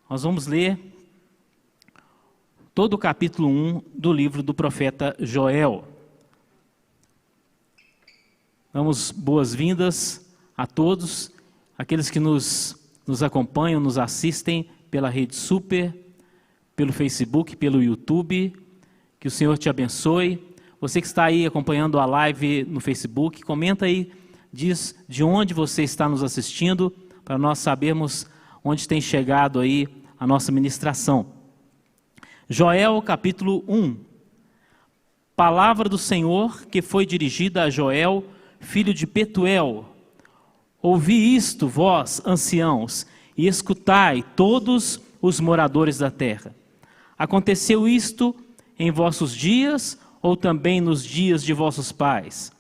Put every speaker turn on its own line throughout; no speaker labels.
Nós vamos ler todo o capítulo 1 do livro do profeta Joel. Damos boas-vindas a todos, aqueles que nos acompanham, nos assistem pela Rede Super, pelo Facebook, pelo YouTube. Que o Senhor te abençoe. Você que está aí acompanhando a live no Facebook, comenta aí, diz de onde você está nos assistindo, para nós sabermos onde tem chegado aí a nossa ministração. Joel capítulo 1. Palavra do Senhor que foi dirigida a Joel, filho de Petuel. Ouvi isto, vós, anciãos, e escutai, todos os moradores da terra. Aconteceu isto em vossos dias, ou também nos dias de vossos pais?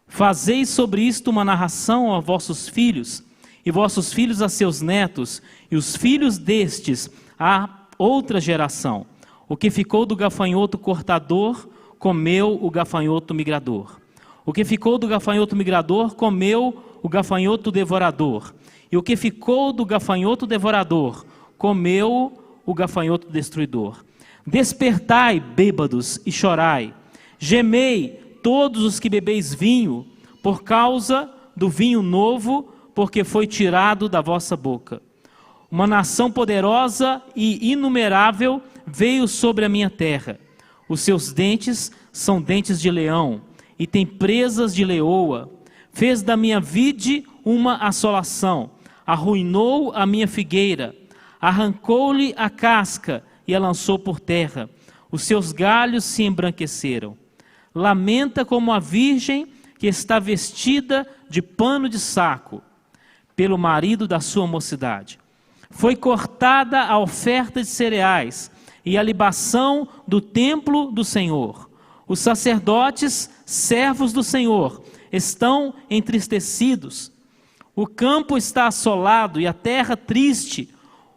Fazei sobre isto uma narração a vossos filhos, e vossos filhos a seus netos, e os filhos destes a outra geração. O que ficou do gafanhoto cortador, comeu o gafanhoto migrador. O que ficou do gafanhoto migrador, comeu o gafanhoto devorador. E o que ficou do gafanhoto devorador, comeu o gafanhoto destruidor. Despertai, bêbados, e chorai. Gemei, todos os que bebeis vinho, por causa do vinho novo, porque foi tirado da vossa boca. Uma nação poderosa e inumerável veio sobre a minha terra. Os seus dentes são dentes de leão, e tem presas de leoa. Fez da minha vide uma assolação, arruinou a minha figueira, arrancou-lhe a casca e a lançou por terra. Os seus galhos se embranqueceram. Lamenta como a virgem que está vestida de pano de saco, pelo marido da sua mocidade. Foi cortada a oferta de cereais e a libação do templo do Senhor. Os sacerdotes, servos do Senhor, estão entristecidos. O campo está assolado e a terra triste.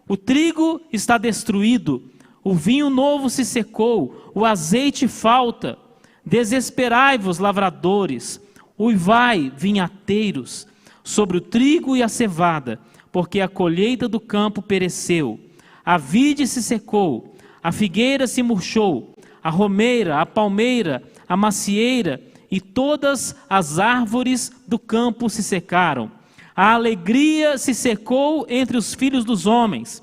O trigo está destruído, o vinho novo se secou, o azeite falta. Desesperai-vos, lavradores, uivai, vinhateiros, sobre o trigo e a cevada, porque a colheita do campo pereceu. A vide se secou, a figueira se murchou, a romeira, a palmeira, a macieira e todas as árvores do campo se secaram. A alegria se secou entre os filhos dos homens.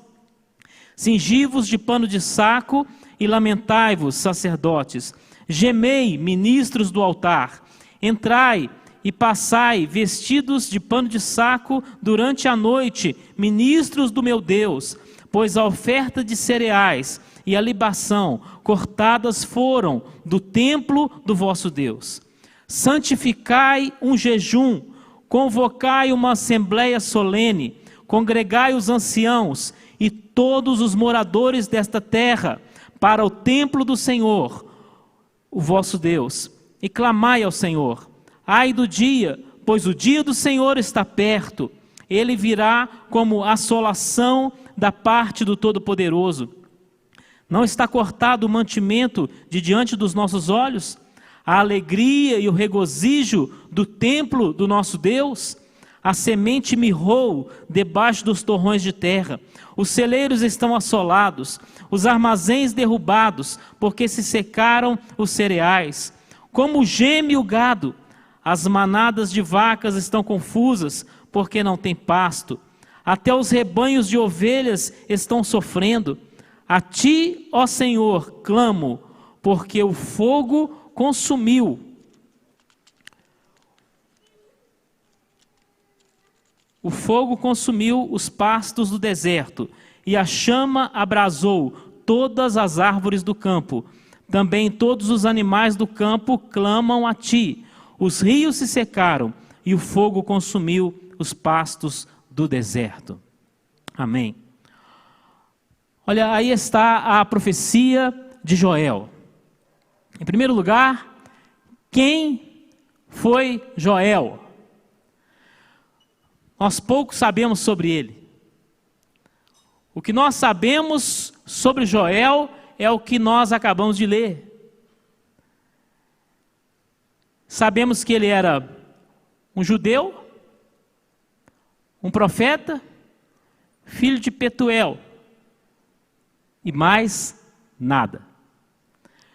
Cingi-vos de pano de saco e lamentai-vos, sacerdotes. Gemei, ministros do altar. Entrai e passai, vestidos de pano de saco, durante a noite, ministros do meu Deus, pois a oferta de cereais e a libação cortadas foram do templo do vosso Deus. Santificai um jejum, convocai uma assembleia solene, congregai os anciãos e todos os moradores desta terra para o templo do Senhor, o vosso Deus, e clamai ao Senhor. Ai do dia, pois o dia do Senhor está perto. Ele virá como assolação da parte do Todo-Poderoso. Não está cortado o mantimento de diante dos nossos olhos? A alegria e o regozijo do templo do nosso Deus? A semente mirrou debaixo dos torrões de terra. Os celeiros estão assolados, os armazéns derrubados, porque se secaram os cereais. Como geme o gado, as manadas de vacas estão confusas, porque não tem pasto. Até os rebanhos de ovelhas estão sofrendo. A ti, ó Senhor, clamo, porque o fogo consumiu. O fogo consumiu os pastos do deserto, e a chama abrasou todas as árvores do campo. Também todos os animais do campo clamam a ti. Os rios se secaram, e o fogo consumiu os pastos do deserto. Amém. Olha, aí está a profecia de Joel. Em primeiro lugar, quem foi Joel? Nós pouco sabemos sobre ele. O que nós sabemos sobre Joel é o que nós acabamos de ler. Sabemos que ele era um judeu, um profeta, filho de Petuel. e mais nada.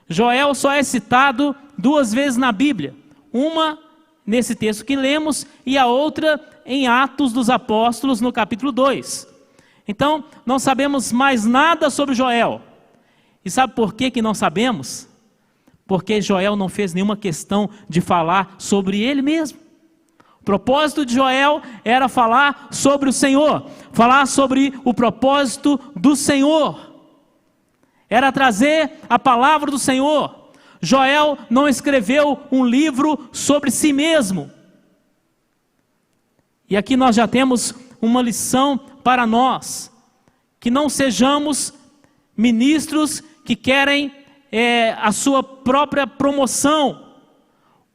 Joel só é citado 2 vezes na Bíblia, uma nesse texto que lemos e a outra em Atos dos Apóstolos no capítulo 2. Então, não sabemos mais nada sobre Joel. E sabe por que não sabemos? Porque Joel não fez nenhuma questão de falar sobre ele mesmo. O propósito de Joel era falar sobre o Senhor, falar sobre o propósito do Senhor. Era trazer a palavra do Senhor. Joel não escreveu um livro sobre si mesmo. E aqui nós já temos uma lição para nós, que não sejamos ministros que querem a sua própria promoção,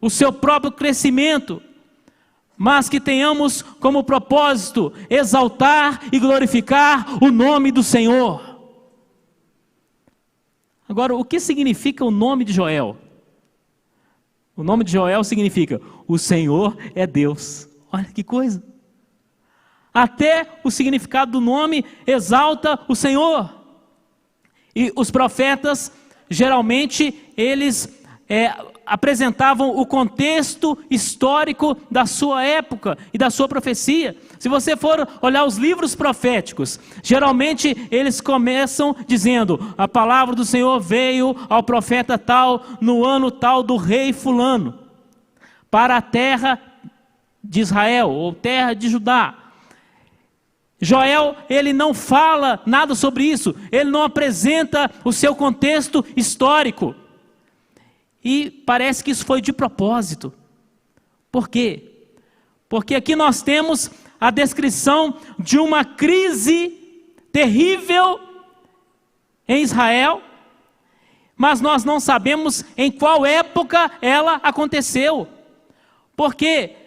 o seu próprio crescimento, mas que tenhamos como propósito exaltar e glorificar o nome do Senhor. Agora, o que significa o nome de Joel? O nome de Joel significa: o Senhor é Deus. Olha que coisa! Até o significado do nome exalta o Senhor. E os profetas, geralmente, eles apresentavam o contexto histórico da sua época e da sua profecia. Se você for olhar os livros proféticos, geralmente eles começam dizendo: a palavra do Senhor veio ao profeta tal, no ano tal do rei fulano, para a terra de Israel, ou terra de Judá. Joel, ele não fala nada sobre isso, ele não apresenta o seu contexto histórico. E parece que isso foi de propósito. Por quê? Porque aqui nós temos a descrição de uma crise terrível em Israel, mas nós não sabemos em qual época ela aconteceu. Porque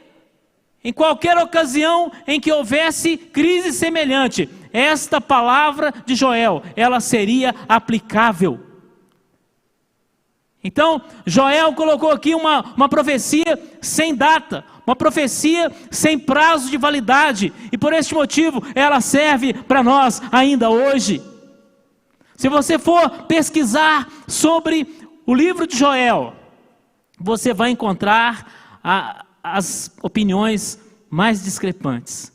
em qualquer ocasião em que houvesse crise semelhante, esta palavra de Joel, ela seria aplicável. Então, Joel colocou aqui uma profecia sem data, uma profecia sem prazo de validade, e por este motivo ela serve para nós ainda hoje. Se você for pesquisar sobre o livro de Joel, você vai encontrar as opiniões mais discrepantes.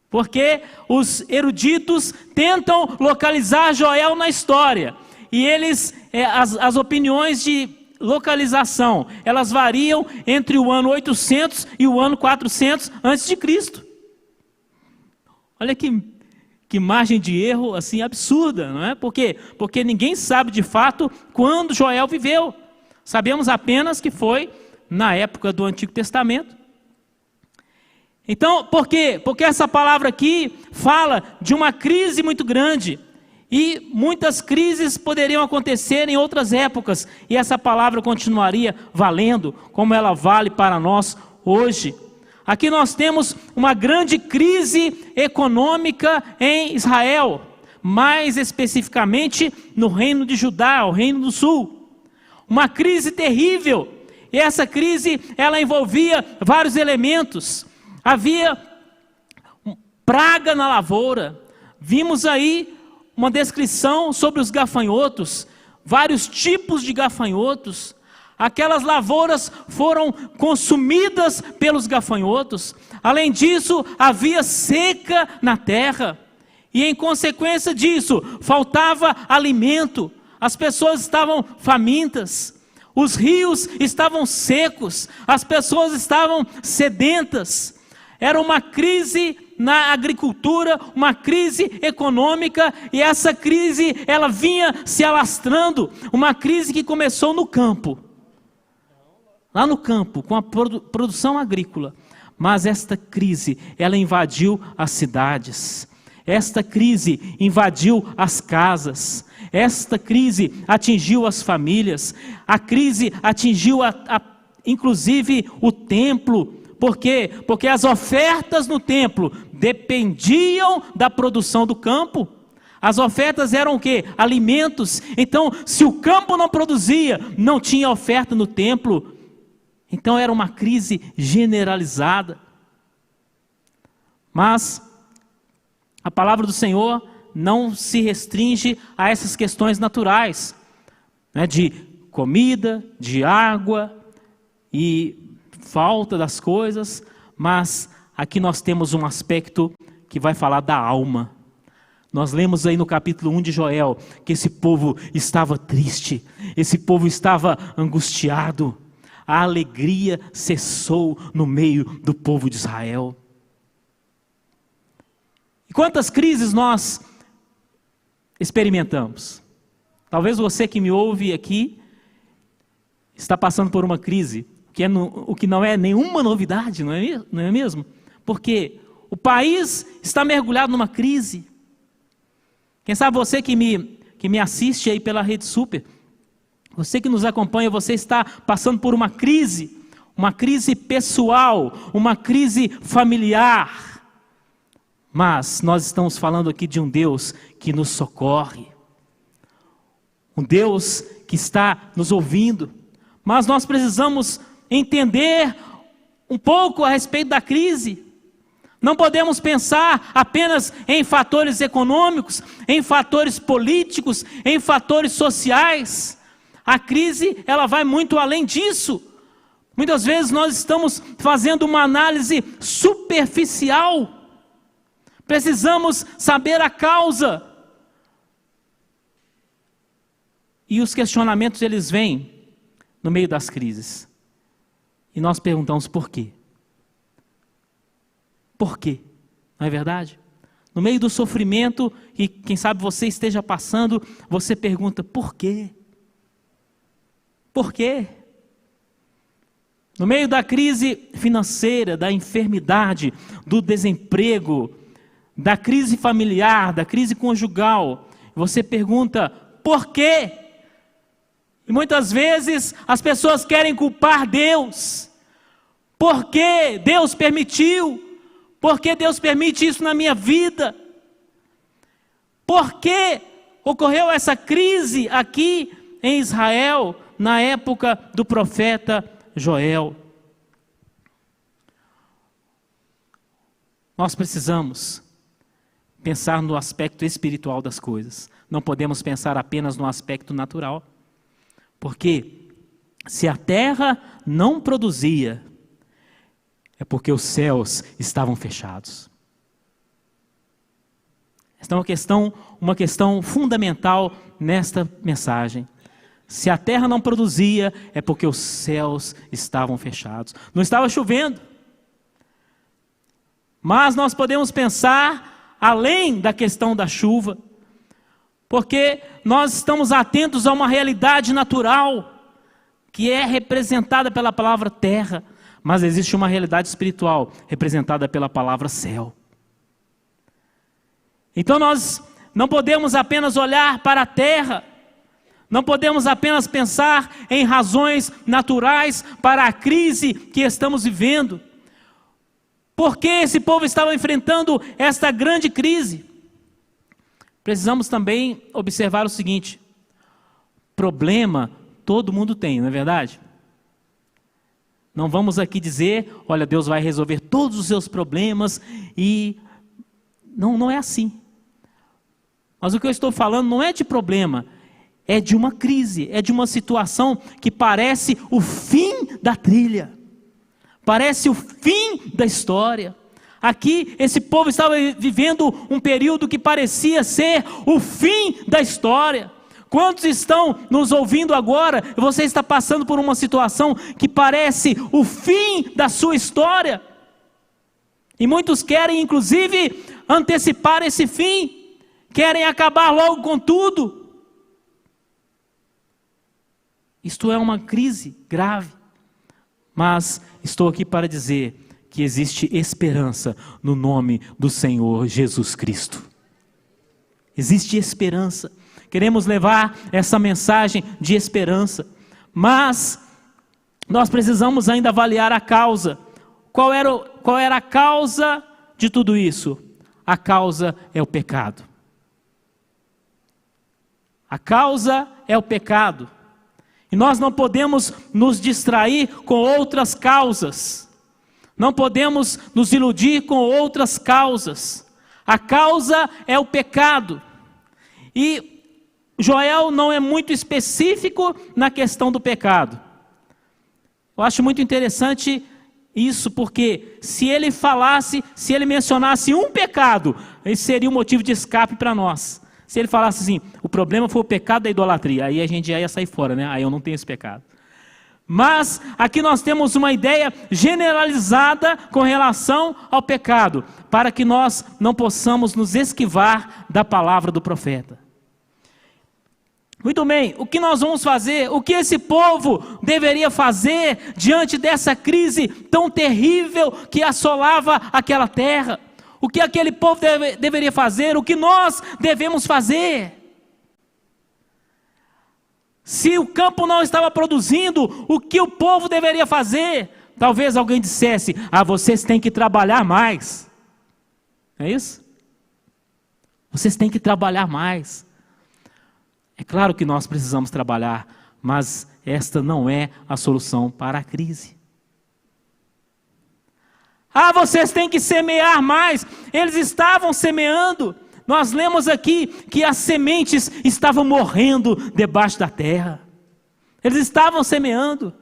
Porque os eruditos tentam localizar Joel na história, e eles, as opiniões de localização, elas variam entre o ano 800 e o ano 400 a.C. Olha que margem de erro assim absurda, não é? Por quê? Porque ninguém sabe de fato quando Joel viveu. Sabemos apenas que foi na época do Antigo Testamento. Então, por quê? Porque essa palavra aqui fala de uma crise muito grande. E muitas crises poderiam acontecer em outras épocas, e essa palavra continuaria valendo, como ela vale para nós hoje. Aqui nós temos uma grande crise econômica em Israel, mais especificamente no reino de Judá, o reino do sul. Uma crise terrível, e essa crise ela envolvia vários elementos. Havia praga na lavoura, vimos aí uma descrição sobre os gafanhotos, vários tipos de gafanhotos. Aquelas lavouras foram consumidas pelos gafanhotos. Além disso, havia seca na terra. E em consequência disso, faltava alimento. As pessoas estavam famintas. Os rios estavam secos. As pessoas estavam sedentas. Era uma crise na agricultura, uma crise econômica, e essa crise ela vinha se alastrando, uma crise que começou no campo, lá no campo, com a produção agrícola, mas esta crise ela invadiu as cidades, esta crise invadiu as casas, esta crise atingiu as famílias, a crise atingiu inclusive o templo. Por quê? Porque as ofertas no templo dependiam da produção do campo. As ofertas eram o quê? Alimentos. Então, se o campo não produzia, não tinha oferta no templo. Então, era uma crise generalizada. Mas a palavra do Senhor não se restringe a essas questões naturais, né, de comida, de água e falta das coisas, mas aqui nós temos um aspecto que vai falar da alma. Nós lemos aí no capítulo 1 de Joel que esse povo estava triste, esse povo estava angustiado, a alegria cessou no meio do povo de Israel. E quantas crises nós experimentamos? Talvez você que me ouve aqui está passando por uma crise, o que não é nenhuma novidade, não é mesmo? Porque o país está mergulhado numa crise. Quem sabe você que me assiste aí pela Rede Super, você que nos acompanha, você está passando por uma crise pessoal, uma crise familiar. Mas nós estamos falando aqui de um Deus que nos socorre, um Deus que está nos ouvindo, mas nós precisamos entender um pouco a respeito da crise. Não podemos pensar apenas em fatores econômicos, em fatores políticos, em fatores sociais. A crise, ela vai muito além disso. Muitas vezes nós estamos fazendo uma análise superficial. Precisamos saber a causa. E os questionamentos, eles vêm no meio das crises. E nós perguntamos por quê? Por quê? Não é verdade? No meio do sofrimento, e quem sabe você esteja passando, você pergunta, por quê? Por quê? No meio da crise financeira, da enfermidade, do desemprego, da crise familiar, da crise conjugal, você pergunta, por quê? E muitas vezes as pessoas querem culpar Deus. Por que Deus permitiu? Por que Deus permite isso na minha vida? Por que ocorreu essa crise aqui em Israel, na época do profeta Joel? Nós precisamos pensar no aspecto espiritual das coisas. Não podemos pensar apenas no aspecto natural. Porque se a terra não produzia, é porque os céus estavam fechados. Esta é uma questão fundamental nesta mensagem. Se a terra não produzia, é porque os céus estavam fechados. Não estava chovendo. Mas nós podemos pensar além da questão da chuva, porque nós estamos atentos a uma realidade natural, que é representada pela palavra terra. Mas existe uma realidade espiritual representada pela palavra céu. Então nós não podemos apenas olhar para a terra, não podemos apenas pensar em razões naturais para a crise que estamos vivendo. Por que esse povo estava enfrentando esta grande crise? Precisamos também observar o seguinte: problema todo mundo tem, não é verdade? Não vamos aqui dizer, olha, Deus vai resolver todos os seus problemas e... Não é assim. Mas o que eu estou falando não é de problema, é de uma crise, é de uma situação que parece o fim da trilha, parece o fim da história. Aqui, esse povo estava vivendo um período que parecia ser o fim da história. Quantos estão nos ouvindo agora? Você está passando por uma situação que parece o fim da sua história. E muitos querem, inclusive, antecipar esse fim. Querem acabar logo com tudo. Isto é uma crise grave. Mas estou aqui para dizer que existe esperança no nome do Senhor Jesus Cristo. Existe esperança. Queremos levar essa mensagem de esperança, mas nós precisamos ainda avaliar a causa. Qual era a causa de tudo isso? A causa é o pecado. A causa é o pecado. E nós não podemos nos distrair com outras causas. Não podemos nos iludir com outras causas. A causa é o pecado. E Joel não é muito específico na questão do pecado. Eu acho muito interessante isso, porque se ele mencionasse um pecado, esse seria um motivo de escape para nós. Se ele falasse assim, o problema foi o pecado da idolatria, aí a gente já ia sair fora, né? Aí eu não tenho esse pecado. Mas aqui nós temos uma ideia generalizada com relação ao pecado, para que nós não possamos nos esquivar da palavra do profeta. Muito bem, o que nós vamos fazer? O que esse povo deveria fazer diante dessa crise tão terrível que assolava aquela terra? O que aquele povo deveria fazer? O que nós devemos fazer? Se o campo não estava produzindo, o que o povo deveria fazer? Talvez alguém dissesse, vocês têm que trabalhar mais. É isso? Vocês têm que trabalhar mais. É claro que nós precisamos trabalhar, mas esta não é a solução para a crise. Vocês têm que semear mais. Eles estavam semeando. Nós lemos aqui que as sementes estavam morrendo debaixo da terra. Eles estavam semeando.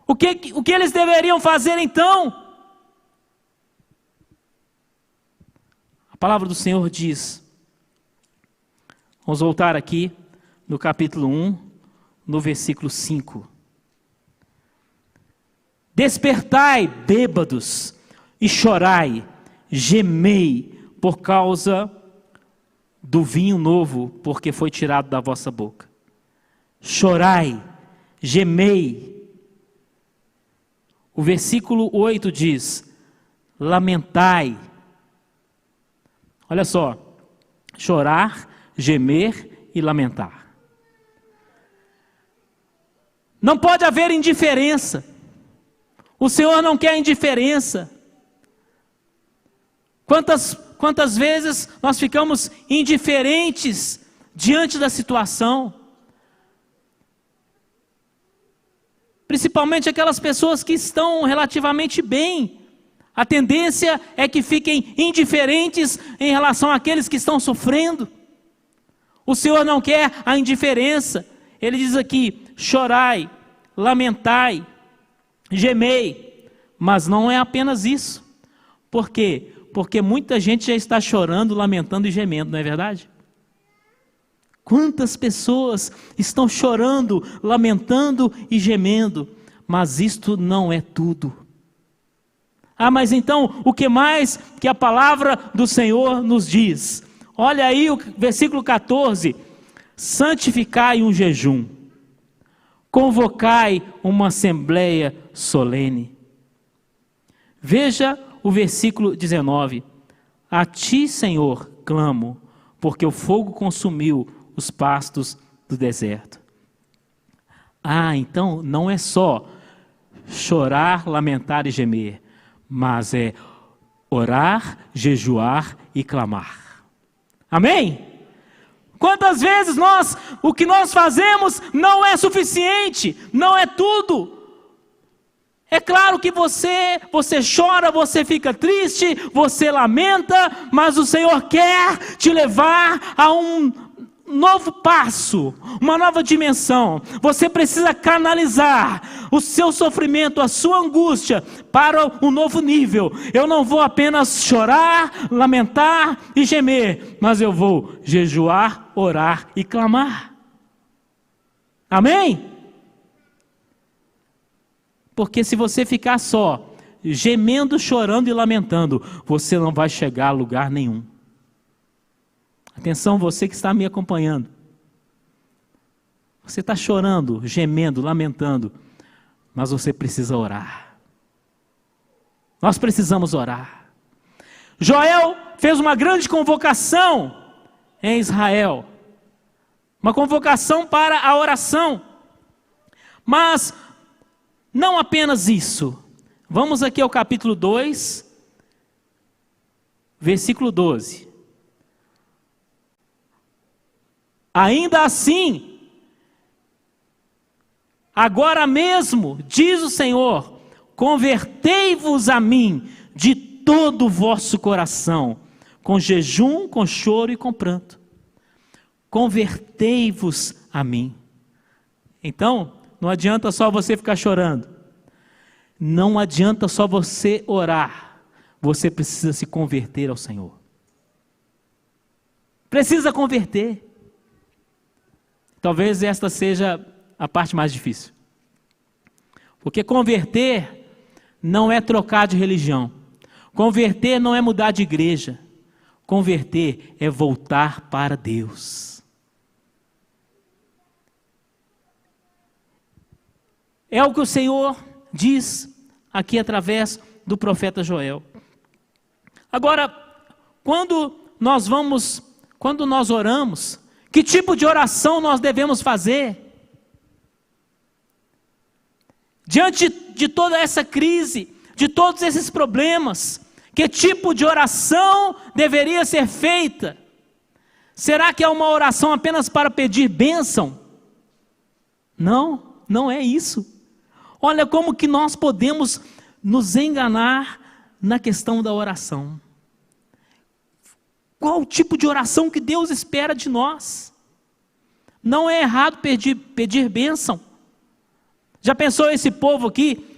O que eles deveriam fazer então? A palavra do Senhor diz, vamos voltar aqui no capítulo 1, no versículo 5. Despertai, bêbados, e chorai, gemei, por causa do vinho novo, porque foi tirado da vossa boca. Chorai, gemei. O versículo 8 diz, lamentai. Olha só, chorar, gemer e lamentar. Não pode haver indiferença. O Senhor não quer indiferença. Quantas vezes nós ficamos indiferentes diante da situação? Principalmente aquelas pessoas que estão relativamente bem. A tendência é que fiquem indiferentes em relação àqueles que estão sofrendo. O Senhor não quer a indiferença. Ele diz aqui, chorai, lamentai, gemei. Mas não é apenas isso. Por quê? Porque muita gente já está chorando, lamentando e gemendo, não é verdade? Quantas pessoas estão chorando, lamentando e gemendo, mas isto não é tudo. Mas então, o que mais que a palavra do Senhor nos diz? Olha aí o versículo 14, santificai um jejum, convocai uma assembleia solene. Veja o versículo 19, a ti, Senhor, clamo, porque o fogo consumiu os pastos do deserto. Então não é só chorar, lamentar e gemer, mas é orar, jejuar e clamar. Amém? Quantas vezes o que nós fazemos não é suficiente, não é tudo. É claro que você chora, você fica triste, você lamenta, mas o Senhor quer te levar a um novo passo, uma nova dimensão. Você precisa canalizar o seu sofrimento, a sua angústia para um novo nível. Eu não vou apenas chorar, lamentar e gemer, mas eu vou jejuar, orar e clamar. Amém? Porque se você ficar só gemendo, chorando e lamentando, você não vai chegar a lugar nenhum. Atenção, você que está me acompanhando. Você está chorando, gemendo, lamentando, mas você precisa orar. Nós precisamos orar. Joel fez uma grande convocação em Israel. Uma convocação para a oração. Mas não apenas isso. Vamos aqui ao capítulo 2, versículo 12. Ainda assim, agora mesmo, diz o Senhor, convertei-vos a mim de todo o vosso coração, com jejum, com choro e com pranto. Convertei-vos a mim. Então, não adianta só você ficar chorando. Não adianta só você orar. Você precisa se converter ao Senhor. Precisa converter. Talvez esta seja a parte mais difícil. Porque converter não é trocar de religião. Converter não é mudar de igreja. Converter é voltar para Deus. É o que o Senhor diz aqui através do profeta Joel. Agora, quando nós oramos, que tipo de oração nós devemos fazer? Diante de toda essa crise, de todos esses problemas, que tipo de oração deveria ser feita? Será que é uma oração apenas para pedir bênção? Não, não é isso. Olha como que nós podemos nos enganar na questão da oração. Qual o tipo de oração que Deus espera de nós? Não é errado pedir bênção. Já pensou esse povo aqui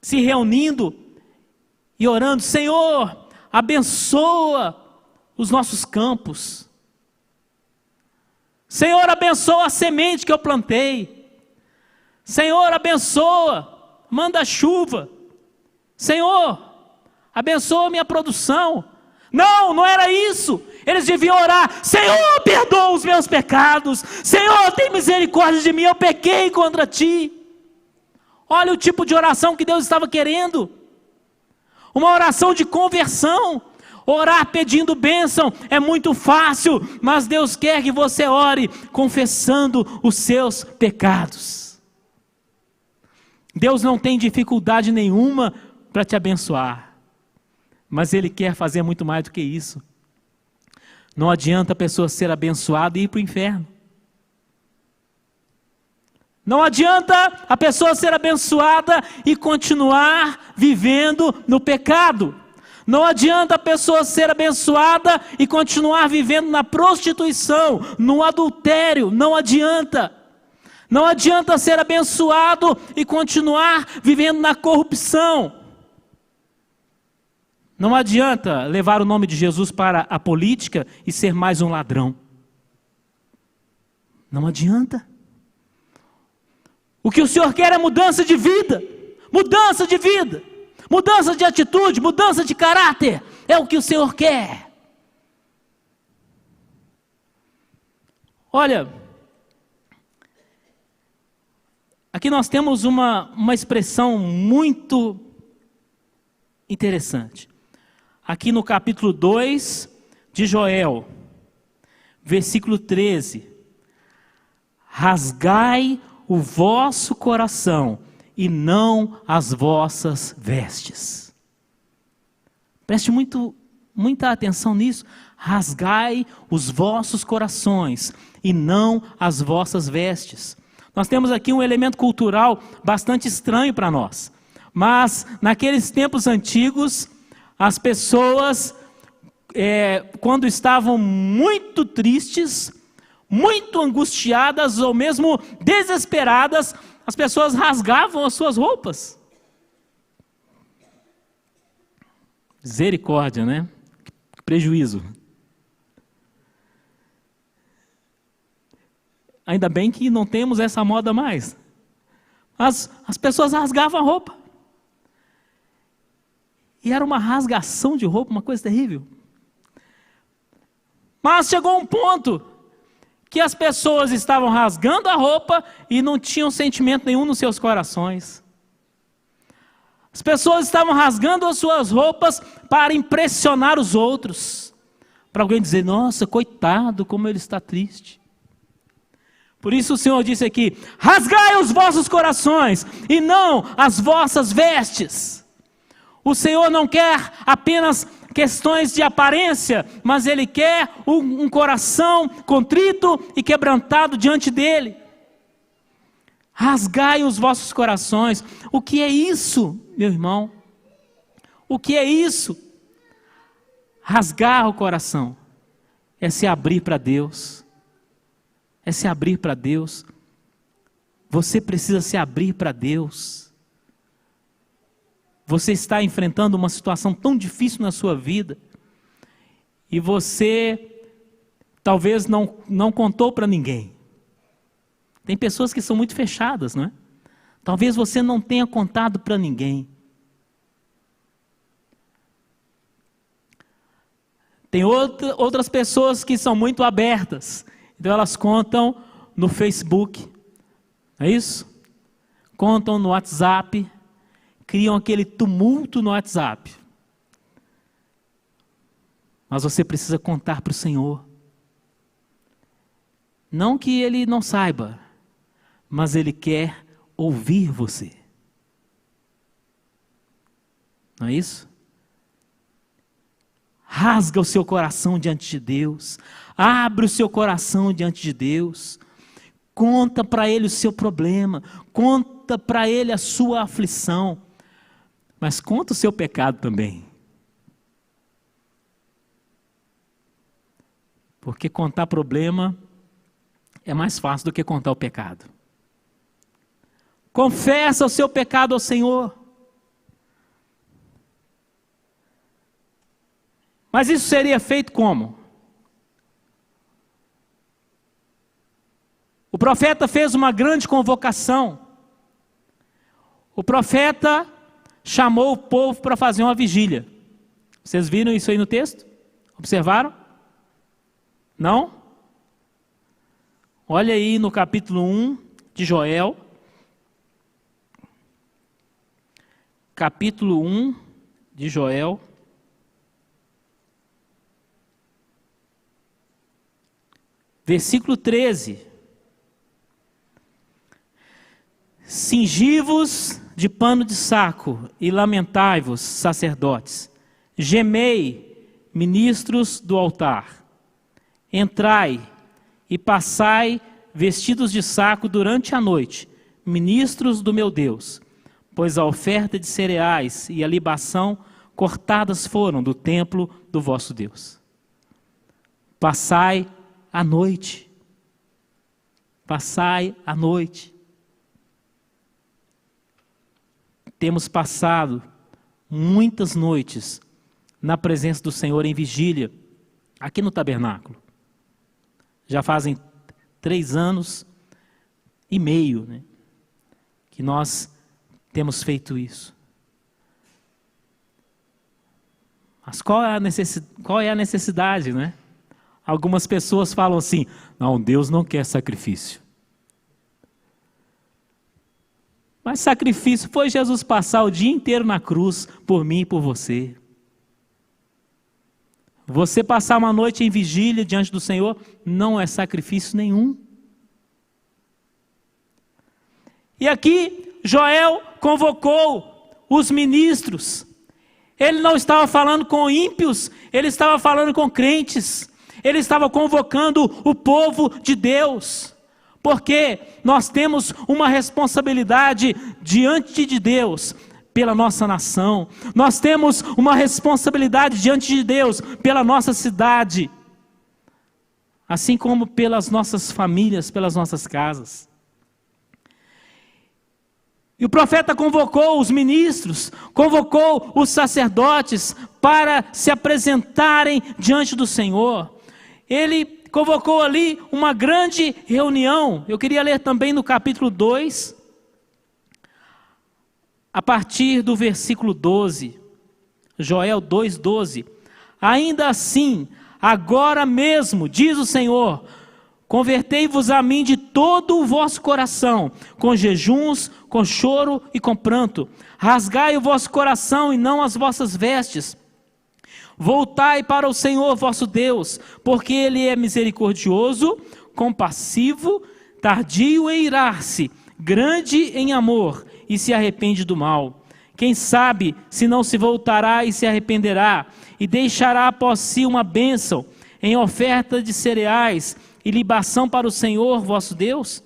se reunindo e orando: Senhor, abençoa os nossos campos. Senhor, abençoa a semente que eu plantei. Senhor, abençoa, manda chuva. Senhor, abençoa a minha produção. Não, não era isso. Eles deviam orar: Senhor, perdoa os meus pecados. Senhor, tem misericórdia de mim, eu pequei contra ti. Olha o tipo de oração que Deus estava querendo. Uma oração de conversão. Orar pedindo bênção é muito fácil, mas Deus quer que você ore confessando os seus pecados. Deus não tem dificuldade nenhuma para te abençoar, mas Ele quer fazer muito mais do que isso. Não adianta a pessoa ser abençoada e ir para o inferno. Não adianta a pessoa ser abençoada e continuar vivendo no pecado. Não adianta a pessoa ser abençoada e continuar vivendo na prostituição, no adultério. Não adianta. Não adianta ser abençoado e continuar vivendo na corrupção. Não adianta levar o nome de Jesus para a política e ser mais um ladrão. Não adianta. O que o Senhor quer é mudança de vida. Mudança de vida. Mudança de atitude, mudança de caráter. É o que o Senhor quer. Olha, aqui nós temos uma expressão muito interessante. Aqui no capítulo 2 de Joel, versículo 13. Rasgai o vosso coração e não as vossas vestes. Preste muita atenção nisso. Rasgai os vossos corações e não as vossas vestes. Nós temos aqui um elemento cultural bastante estranho para nós. Mas naqueles tempos antigos, as pessoas, quando estavam muito tristes, muito angustiadas ou mesmo desesperadas, as pessoas rasgavam as suas roupas. Misericórdia, né? Que prejuízo. Ainda bem que não temos essa moda mais. Mas as pessoas rasgavam a roupa. E era uma rasgação de roupa, uma coisa terrível. Mas chegou um ponto que as pessoas estavam rasgando a roupa e não tinham sentimento nenhum nos seus corações. As pessoas estavam rasgando as suas roupas para impressionar os outros. Para alguém dizer: nossa, coitado, como ele está triste. Por isso o Senhor disse aqui: rasgai os vossos corações e não as vossas vestes. O Senhor não quer apenas questões de aparência, mas Ele quer um coração contrito e quebrantado diante dEle. Rasgai os vossos corações. O que é isso, meu irmão? O que é isso? rasgar o coração é se abrir para Deus. É se abrir para Deus. Você precisa se abrir para Deus. Você está enfrentando uma situação tão difícil na sua vida e você talvez não contou para ninguém. Tem pessoas que são muito fechadas, não é? Talvez você não tenha contado para ninguém. Tem outras pessoas que são muito abertas, então elas contam no Facebook, não é isso? Contam no WhatsApp, criam aquele tumulto no WhatsApp. Mas você precisa contar para o Senhor. Não que Ele não saiba, mas Ele quer ouvir você. Não é isso? Rasga o seu coração diante de Deus. Abre o seu coração diante de Deus. Conta para Ele o seu problema. Conta para Ele a sua aflição. Mas conta o seu pecado também. Porque contar problema é mais fácil do que contar o pecado. Confessa o seu pecado ao Senhor. Mas isso seria feito como? O profeta fez uma grande convocação. O profeta chamou o povo para fazer uma vigília. Vocês viram isso aí no texto? Observaram? Não? Olha aí no capítulo 1 de Joel. Capítulo 1 de Joel. Versículo 13. Cingi-vos de pano de saco e lamentai-vos, sacerdotes. Gemei, ministros do altar. Entrai e passai vestidos de saco durante a noite, ministros do meu Deus, pois a oferta de cereais e a libação cortadas foram do templo do vosso Deus. Passai a noite. Passai a noite. Temos passado muitas noites na presença do Senhor em vigília, aqui no tabernáculo. Já fazem 3 anos e meio, né, que nós temos feito isso. Mas qual é a necessidade, né? Algumas pessoas falam assim, não, Deus não quer sacrifício. Mas sacrifício foi Jesus passar o dia inteiro na cruz por mim e por você. Você passar uma noite em vigília diante do Senhor não é sacrifício nenhum. E aqui Joel convocou os ministros. Ele não estava falando com ímpios, ele estava falando com crentes. Ele estava convocando o povo de Deus. Porque nós temos uma responsabilidade diante de Deus pela nossa nação. Nós temos uma responsabilidade diante de Deus pela nossa cidade. Assim como pelas nossas famílias, pelas nossas casas. E o profeta convocou os ministros, convocou os sacerdotes para se apresentarem diante do Senhor. Ele convocou ali uma grande reunião. Eu queria ler também no capítulo 2, a partir do versículo 12. Joel 2:12. Ainda assim, agora mesmo, diz o Senhor, convertei-vos a mim de todo o vosso coração, com jejuns, com choro e com pranto. Rasgai o vosso coração e não as vossas vestes. Voltai para o Senhor vosso Deus, porque Ele é misericordioso, compassivo, tardio em irar-se, grande em amor e se arrepende do mal. Quem sabe se não se voltará e se arrependerá e deixará após si uma bênção em oferta de cereais e libação para o Senhor vosso Deus?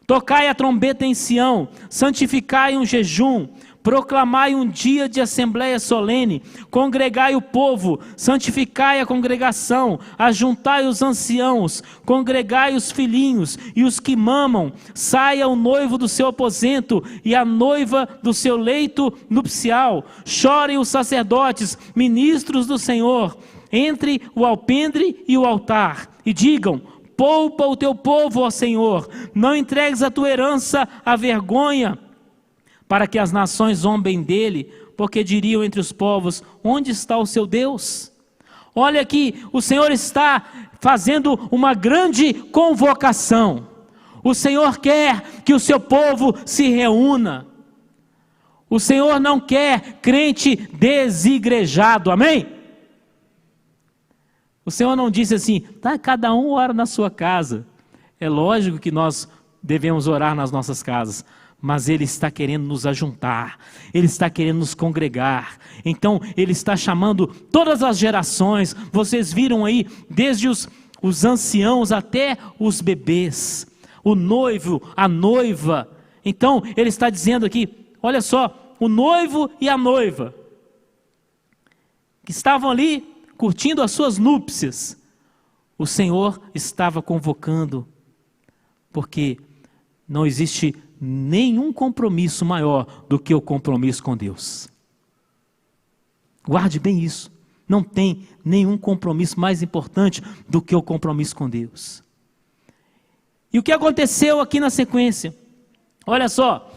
Tocai a trombeta em Sião, santificai um jejum, proclamai um dia de assembleia solene, congregai o povo, santificai a congregação, ajuntai os anciãos, congregai os filhinhos e os que mamam, saia o noivo do seu aposento e a noiva do seu leito nupcial, chorem os sacerdotes, ministros do Senhor, entre o alpendre e o altar, e digam: poupa o teu povo, ó Senhor, não entregues a tua herança à vergonha, para que as nações zombem dele, porque diriam entre os povos: onde está o seu Deus? Olha aqui, o Senhor está fazendo uma grande convocação. O Senhor quer que o seu povo se reúna. O Senhor não quer crente desigrejado, amém? O Senhor não disse assim: tá, cada um ora na sua casa. É lógico que nós devemos orar nas nossas casas, mas Ele está querendo nos ajuntar, Ele está querendo nos congregar. Então Ele está chamando todas as gerações. Vocês viram aí, desde os anciãos até os bebês, o noivo, a noiva. Então Ele está dizendo aqui, olha só, o noivo e a noiva, que estavam ali curtindo as suas núpcias, o Senhor estava convocando, porque não existe nenhum compromisso maior do que o compromisso com Deus. Guarde bem isso. Não tem nenhum compromisso mais importante do que o compromisso com Deus. E o que aconteceu aqui na sequência? Olha só,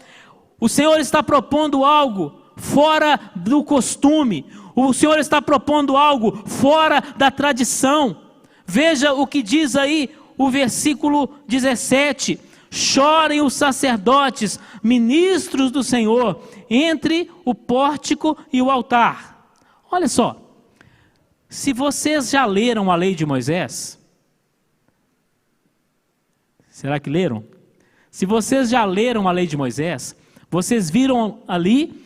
o Senhor está propondo algo fora do costume. O Senhor está propondo algo fora da tradição. Veja o que diz aí o versículo 17. Chorem os sacerdotes, ministros do Senhor, entre o pórtico e o altar. Olha só, se vocês já leram a lei de Moisés, será que leram? Se vocês já leram a lei de Moisés, vocês viram ali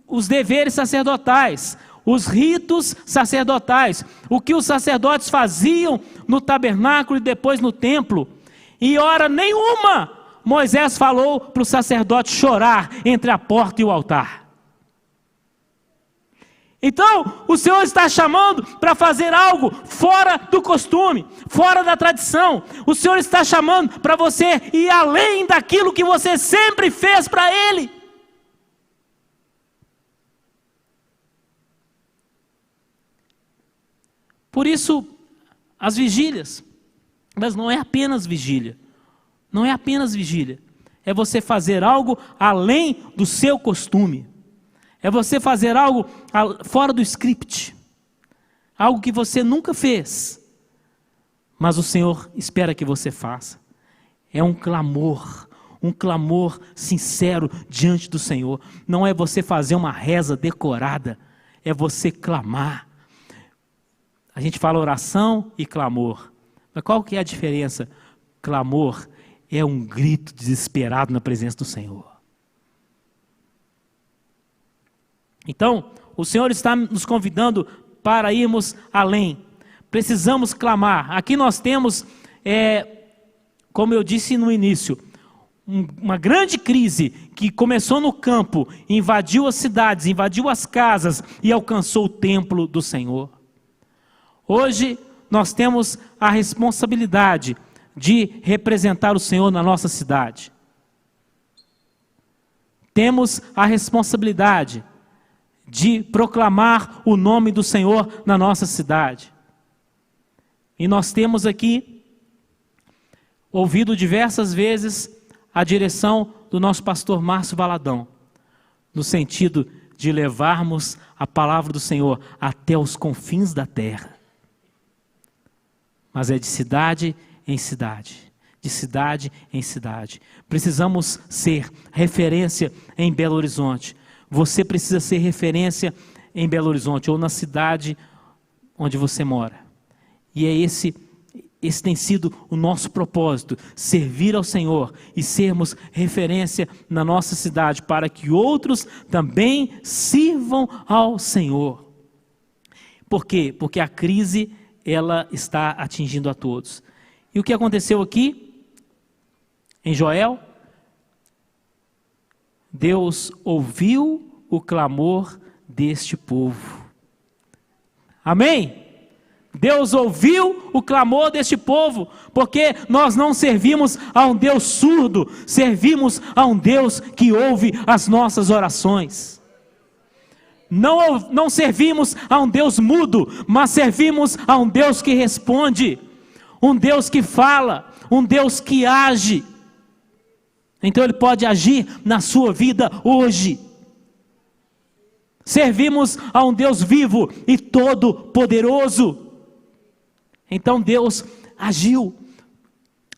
os deveres sacerdotais, os ritos sacerdotais, o que os sacerdotes faziam no tabernáculo e depois no templo. E hora nenhuma Moisés falou para o sacerdote chorar entre a porta e o altar. Então o Senhor está chamando para fazer algo fora do costume, fora da tradição. O Senhor está chamando para você ir além daquilo que você sempre fez para Ele. Por isso, as vigílias, mas não é apenas vigília, não é apenas vigília, é você fazer algo além do seu costume, é você fazer algo fora do script, algo que você nunca fez, mas o Senhor espera que você faça. É um clamor sincero diante do Senhor. Não é você fazer uma reza decorada, é você clamar. A gente fala oração e clamor, mas qual que é a diferença? Clamor é um grito desesperado na presença do Senhor. Então, o Senhor está nos convidando para irmos além. Precisamos clamar. Aqui nós temos, como eu disse no início, uma grande crise que começou no campo, invadiu as cidades, invadiu as casas e alcançou o templo do Senhor. Hoje nós temos a responsabilidade de representar o Senhor na nossa cidade. Temos a responsabilidade de proclamar o nome do Senhor na nossa cidade. E nós temos aqui ouvido diversas vezes a direção do nosso pastor Márcio Valadão, no sentido de levarmos a palavra do Senhor até os confins da terra. Mas é de cidade em cidade, de cidade em cidade. Precisamos ser referência em Belo Horizonte. Você precisa ser referência em Belo Horizonte ou na cidade onde você mora. E é esse tem sido o nosso propósito, servir ao Senhor e sermos referência na nossa cidade para que outros também sirvam ao Senhor. Por quê? Porque a crise ela está atingindo a todos. E o que aconteceu aqui, em Joel? Deus ouviu o clamor deste povo. Amém? Deus ouviu o clamor deste povo, porque nós não servimos a um Deus surdo, servimos a um Deus que ouve as nossas orações. Não servimos a um Deus mudo, mas servimos a um Deus que responde, um Deus que fala, um Deus que age. Então Ele pode agir na sua vida hoje. Servimos a um Deus vivo e todo-poderoso. Então Deus agiu,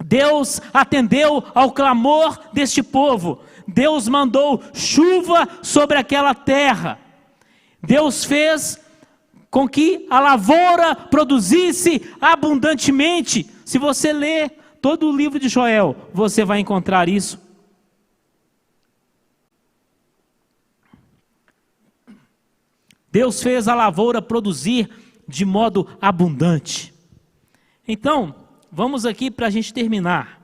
Deus atendeu ao clamor deste povo, Deus mandou chuva sobre aquela terra, Deus fez com que a lavoura produzisse abundantemente. Se você ler todo o livro de Joel, você vai encontrar isso. Deus fez a lavoura produzir de modo abundante. Então, vamos aqui para a gente terminar.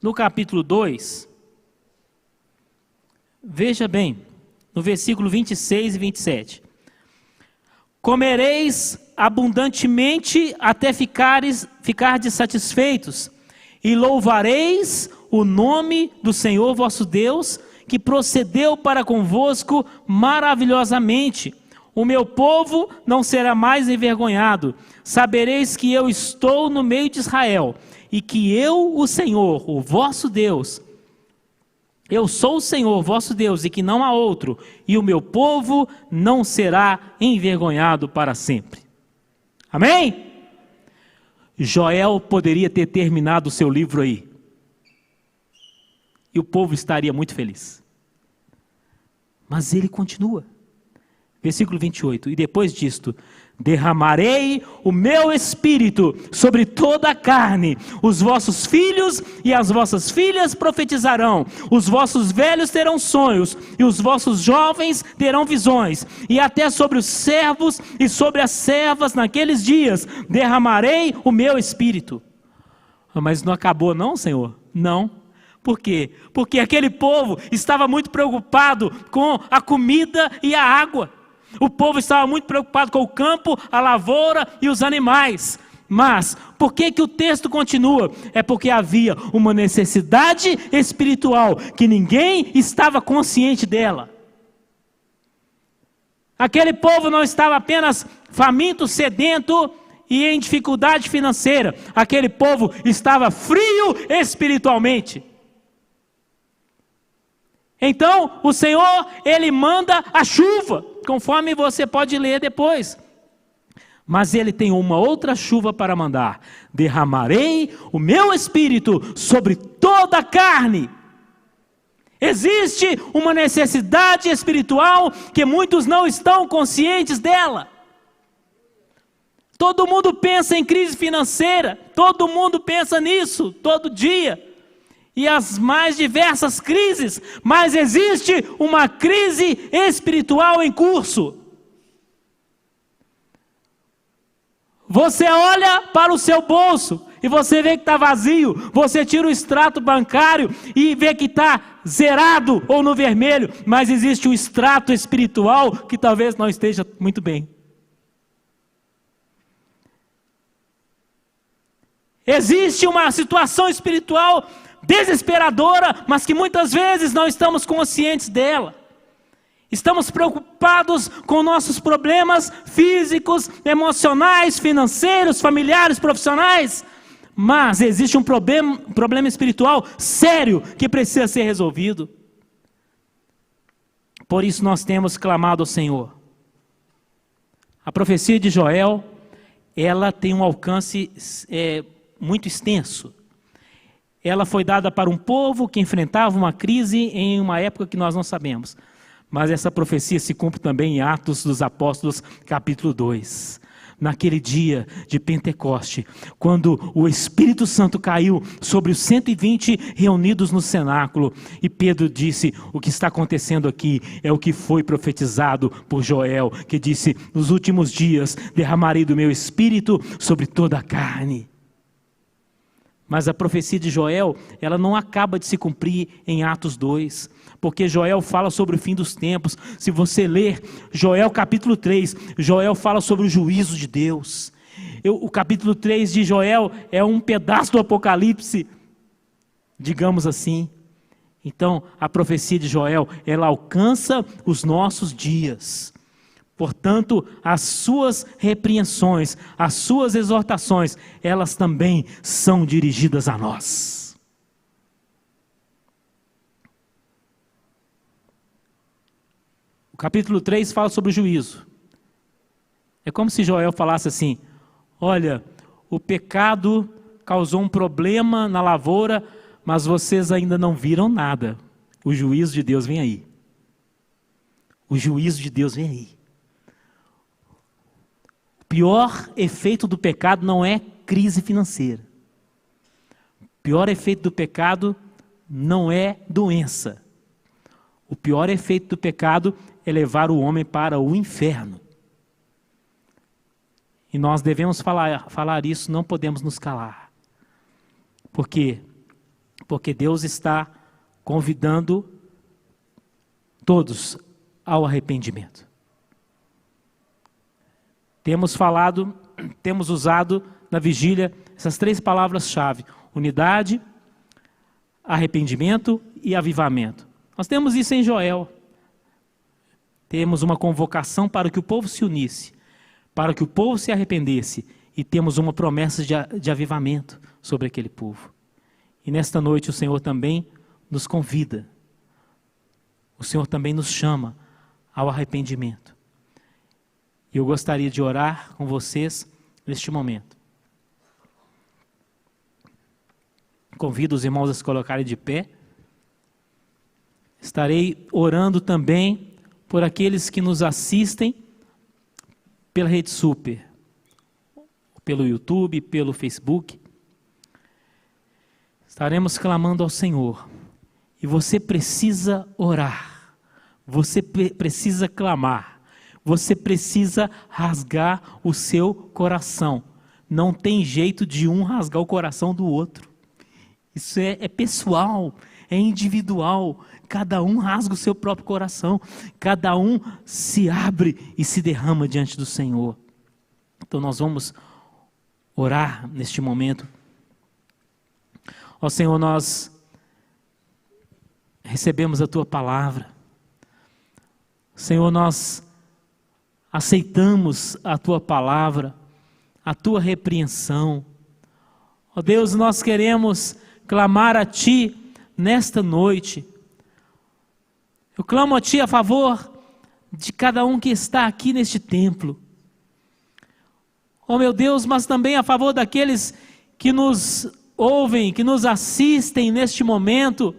No capítulo 2, veja bem, no versículo 26 e 27. Comereis abundantemente até ficardes satisfeitos, e louvareis o nome do Senhor vosso Deus, que procedeu para convosco maravilhosamente. O meu povo não será mais envergonhado. Sabereis que eu estou no meio de Israel, e que eu, o Senhor, o vosso Deus, eu sou o Senhor, vosso Deus, e que não há outro, e o meu povo não será envergonhado para sempre. Amém? Joel poderia ter terminado o seu livro aí, e o povo estaria muito feliz. Mas ele continua. Versículo 28, e depois disto, derramarei o meu espírito sobre toda a carne, os vossos filhos e as vossas filhas profetizarão, os vossos velhos terão sonhos, e os vossos jovens terão visões, e até sobre os servos e sobre as servas naqueles dias, derramarei o meu espírito. Mas não acabou não, Senhor? Não. Por quê? Porque aquele povo estava muito preocupado com a comida e a água. O povo estava muito preocupado com o campo, a lavoura e os animais. Mas, por que o texto continua? É porque havia uma necessidade espiritual que ninguém estava consciente dela. Aquele povo não estava apenas faminto, sedento e em dificuldade financeira. Aquele povo estava frio espiritualmente. Então, o Senhor, Ele manda a chuva, conforme você pode ler depois. Mas Ele tem uma outra chuva para mandar. Derramarei o meu espírito sobre toda a carne. Existe uma necessidade espiritual que muitos não estão conscientes dela. Todo mundo pensa em crise financeira, todo mundo pensa nisso, todo dia. E as mais diversas crises, mas existe uma crise espiritual em curso. Você olha para o seu bolso e você vê que está vazio, você tira o extrato bancário e vê que está zerado ou no vermelho, mas existe um extrato espiritual que talvez não esteja muito bem. Existe uma situação espiritual desesperadora, mas que muitas vezes não estamos conscientes dela. Estamos preocupados com nossos problemas físicos, emocionais, financeiros, familiares, profissionais, mas existe um problema espiritual sério que precisa ser resolvido. Por isso nós temos clamado ao Senhor. A profecia de Joel, ela tem um alcance muito extenso. Ela foi dada para um povo que enfrentava uma crise em uma época que nós não sabemos. Mas essa profecia se cumpre também em Atos dos Apóstolos, capítulo 2. Naquele dia de Pentecoste, quando o Espírito Santo caiu sobre os 120 reunidos no cenáculo, e Pedro disse: o que está acontecendo aqui é o que foi profetizado por Joel, que disse: nos últimos dias derramarei do meu Espírito sobre toda a carne. Mas a profecia de Joel, ela não acaba de se cumprir em Atos 2, porque Joel fala sobre o fim dos tempos. Se você ler Joel capítulo 3, Joel fala sobre o juízo de Deus. O capítulo 3 de Joel é um pedaço do Apocalipse, digamos assim. Então, a profecia de Joel, ela alcança os nossos dias. Portanto, as suas repreensões, as suas exortações, elas também são dirigidas a nós. O capítulo 3 fala sobre o juízo. É como se Joel falasse assim: olha, o pecado causou um problema na lavoura, mas vocês ainda não viram nada. O juízo de Deus vem aí. O juízo de Deus vem aí. O pior efeito do pecado não é crise financeira. O pior efeito do pecado não é doença. O pior efeito do pecado é levar o homem para o inferno. E nós devemos falar isso, não podemos nos calar. Por quê? Porque Deus está convidando todos ao arrependimento. Temos usado na vigília essas 3 palavras-chave: unidade, arrependimento e avivamento. Nós temos isso em Joel. Temos uma convocação para que o povo se unisse, para que o povo se arrependesse, e temos uma promessa de avivamento sobre aquele povo. E nesta noite o Senhor também nos convida, o Senhor também nos chama ao arrependimento. E eu gostaria de orar com vocês neste momento. Convido os irmãos a se colocarem de pé. Estarei orando também por aqueles que nos assistem pela Rede Super, pelo YouTube, pelo Facebook. Estaremos clamando ao Senhor. E você precisa orar. Você precisa clamar. Você precisa rasgar o seu coração. Não tem jeito de um rasgar o coração do outro. Isso é pessoal, é individual. Cada um rasga o seu próprio coração. Cada um se abre e se derrama diante do Senhor. Então nós vamos orar neste momento. Ó Senhor, nós recebemos a Tua palavra. Senhor, nós aceitamos a Tua palavra, a Tua repreensão. Ó Deus, nós queremos clamar a Ti nesta noite. Eu clamo a Ti a favor de cada um que está aqui neste templo. Ó meu Deus, mas também a favor daqueles que nos ouvem, que nos assistem neste momento,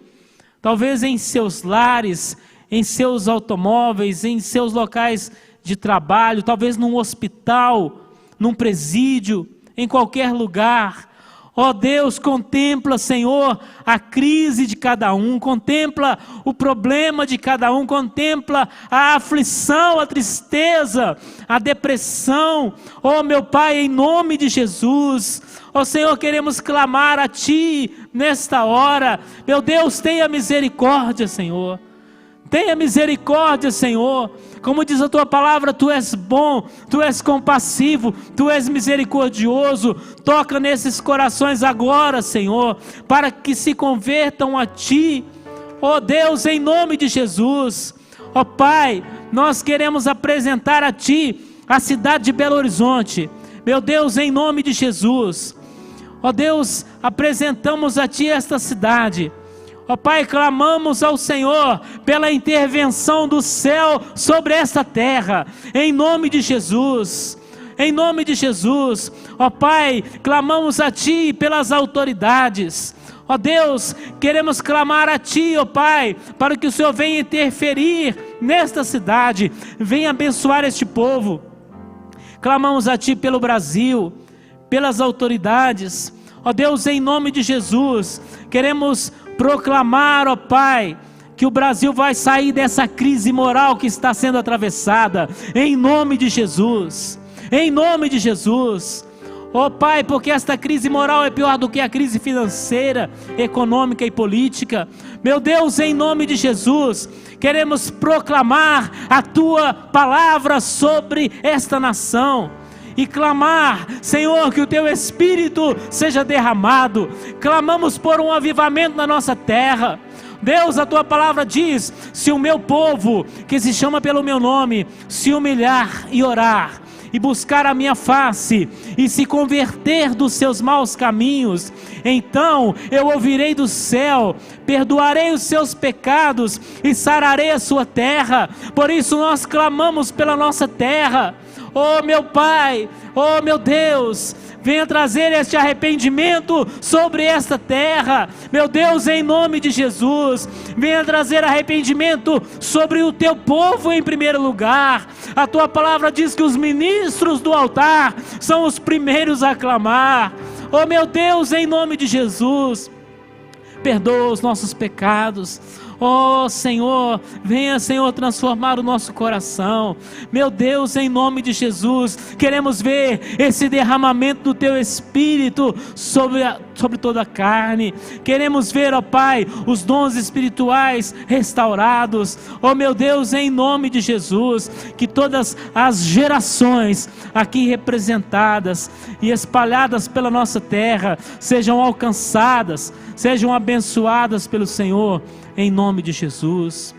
talvez em seus lares, em seus automóveis, em seus locais de trabalho, talvez num hospital, num presídio, em qualquer lugar. Ó Deus, contempla, Senhor, a crise de cada um, contempla o problema de cada um, contempla a aflição, a tristeza, a depressão. Ó meu Pai, em nome de Jesus, ó Senhor, queremos clamar a Ti nesta hora. Meu Deus, tenha misericórdia, Senhor. Tenha misericórdia, Senhor. Como diz a Tua palavra, Tu és bom, Tu és compassivo, Tu és misericordioso. Toca nesses corações agora, Senhor, para que se convertam a Ti. Ó Deus, em nome de Jesus. Ó Pai, nós queremos apresentar a Ti a cidade de Belo Horizonte. Meu Deus, em nome de Jesus. Ó Deus, apresentamos a Ti esta cidade. Ó Pai, clamamos ao Senhor pela intervenção do céu sobre esta terra, em nome de Jesus, em nome de Jesus. Ó Pai, clamamos a Ti pelas autoridades. Ó Deus, queremos clamar a Ti, ó Pai, para que o Senhor venha interferir nesta cidade, venha abençoar este povo. Clamamos a Ti pelo Brasil, pelas autoridades. Ó Deus, em nome de Jesus, queremos proclamar, ó Pai, que o Brasil vai sair dessa crise moral que está sendo atravessada, em nome de Jesus, em nome de Jesus. Ó Pai, porque esta crise moral é pior do que a crise financeira, econômica e política. Meu Deus, em nome de Jesus, queremos proclamar a Tua palavra sobre esta nação e clamar, Senhor, que o Teu Espírito seja derramado. Clamamos por um avivamento na nossa terra. Deus, a Tua palavra diz: se o meu povo, que se chama pelo meu nome, se humilhar e orar, e buscar a minha face, e se converter dos seus maus caminhos, então eu ouvirei do céu, perdoarei os seus pecados, e sararei a sua terra. Por isso nós clamamos pela nossa terra. Oh meu Pai, oh meu Deus, venha trazer este arrependimento sobre esta terra. Meu Deus, em nome de Jesus, venha trazer arrependimento sobre o Teu povo em primeiro lugar. A Tua palavra diz que os ministros do altar são os primeiros a clamar. Oh meu Deus, em nome de Jesus, perdoa os nossos pecados. Oh Senhor, venha Senhor transformar o nosso coração. Meu Deus, em nome de Jesus, queremos ver esse derramamento do Teu Espírito sobre toda a carne. Queremos ver, ó Pai, os dons espirituais restaurados. Oh meu Deus, em nome de Jesus, que todas as gerações aqui representadas e espalhadas pela nossa terra sejam alcançadas, sejam abençoadas pelo Senhor, em nome de Jesus.